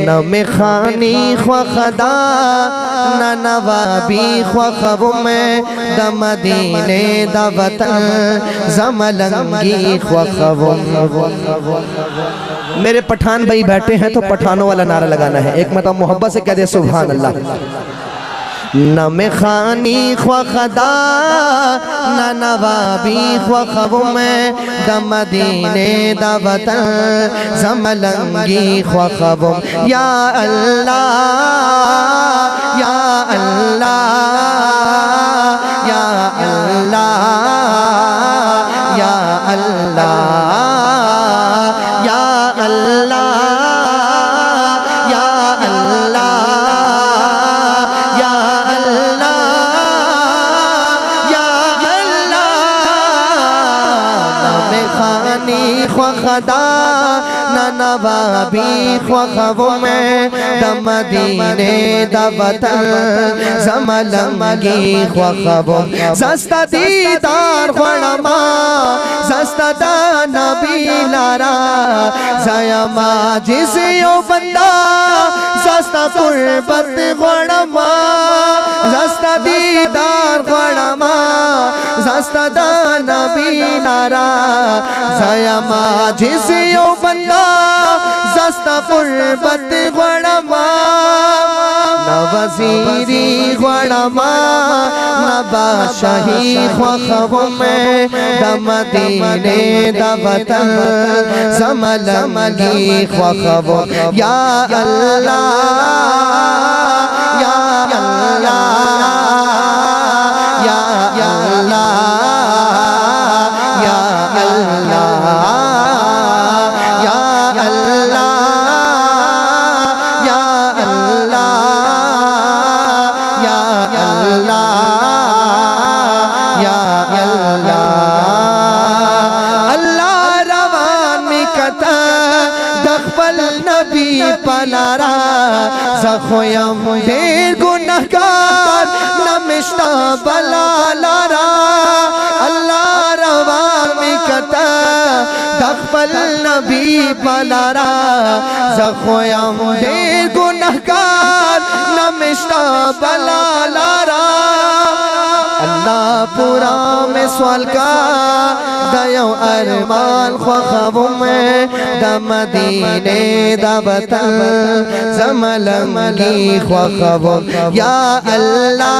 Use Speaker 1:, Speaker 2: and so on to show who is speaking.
Speaker 1: نم خانی خوا خدا نہ نوابی خوا خبم دا مدینے دا وطن زملنگی خوا خبم۔ میرے پٹھان بھائی بیٹھے ہیں تو پٹھانوں والا نعرہ لگانا ہے، ایک مرتبہ محبت سے کہہ دے سبحان اللہ۔ نم خانی خوا خدا نہ نوابی خوا خبم دا مدینے دا وطن زملنگی خوا خبم۔ یا اللہ یا اللہ یا اللہ یا اللہ یا اللہ خوا خدا نہ نوابی خوا خبم دا مدینے دا وطن زملنگی خوا خبم۔ زستا دیدار غڑما زستا دا نبی لارا زیما جسیو بندہ زستا قربت غڑما زستا دیدار غڑما زستا دا نبی لارا زیما جسیو بندہ زستا قربت غڑما نہ وزیری غڑما نہ بادشاہی خوا خبم دا مدینے دا وطن زملنگی خوا خبم۔ یا اللہ یا اللہ یا اللہ یا اللہ یا اللہ یا اللہ یا اللہ یا اللہ۔ اللہ روان مکتا دخپل نبی پلارا زخویم دیر گنہگار نمشتا بلالارا۔ اللہ روان مکتا دخپل نبی پلارا زخویم دیر گنہگار نمشتا بلالارا۔ اللہ پورا میں سوال کا دیو ارمان خوا خبم دا مدینے دا وطن زملنگی خوا خبم۔ یا اللہ